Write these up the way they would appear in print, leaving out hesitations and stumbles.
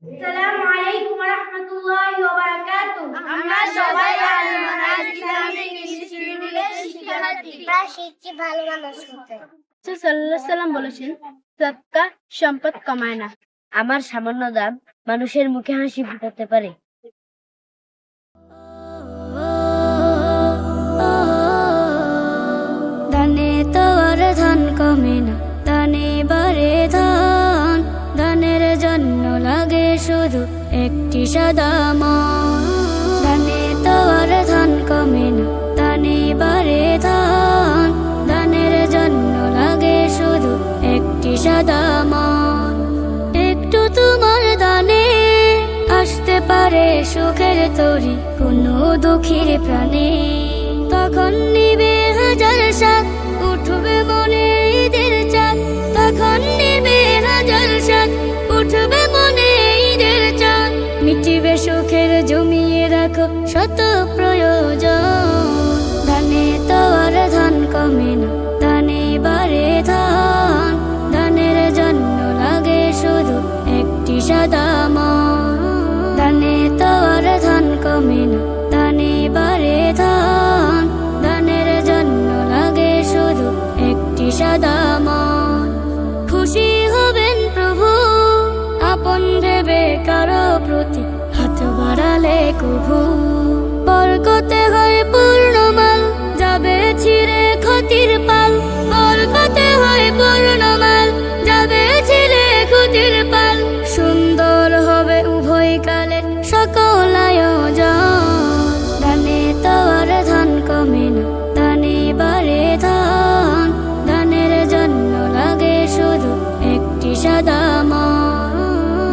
আসসালামু আলাইকুম ওয়া রাহমাতুল্লাহি ওয়া বারাকাতুহু। আমরা সবাই আল মানাজ ইসলামিক ইনস্টিটিউটের শিক্ষার্থী। আমরা শিখছি ভালো মানুষ হতে। রাসূল সাল্লাল্লাহু আলাইহি সাল্লাম বলেছেন, সদকা সম্পদ কমায় না। আমার সামান্য দান মানুষের মুখে হাসি ফোটাতে পারে। দানে তোর ধন কমে না, দানে বাড়ে ধন। দানের জন্য লাগে শুধু একটি সাদা মন। দানে তোর ধন কমে না, দানে বাড়ে ধন। দানের জন্য লাগে শুধু একটি সাদা মন। একটু তোমার দানে আসতে পারে সুখের তরি কোনো দুঃখীর প্রাণে। তখন নিবে হাজার সাত, উঠবে মনে ঈদের চাঁদ। তখন নিবে হাজার সাত, উঠবে মনে ঈদের চাঁদ। মিটিবে সুখের জমিয়ে রাখো শত প্রয়োজন। দানে তোর ধন কমে না, দানে বাড়ে ধন। দানের জন্য লাগে শুধু একটি সাদা মন। দানে তোর ধন কমে না, দানে বাড়ে ধন। দানের জন্য লাগে শুধু একটি সাদা মন। খুশি হবেন প্রভু আপন ভেবে কারো প্রতি হাত বাড়ালে কভু। বরকতে হয় পূর্ণমাল, যাবে ছিঁড়ে ক্ষতির পাল। বরকতে হয় পূর্ণমাল, যাবে ছিঁড়ে ক্ষতির পাল। সুন্দর হবে উভয় কালে সকল আয়োজন। দানে তোর ধন কমে না, দানে বাড়ে ধন। দানের জন্য লাগে শুধু একটি সাদা মন।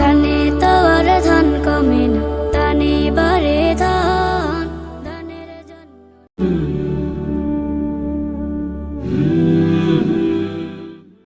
দানে তোর ধন কমে না, দানে বাড়ে ধন। দানের জন্য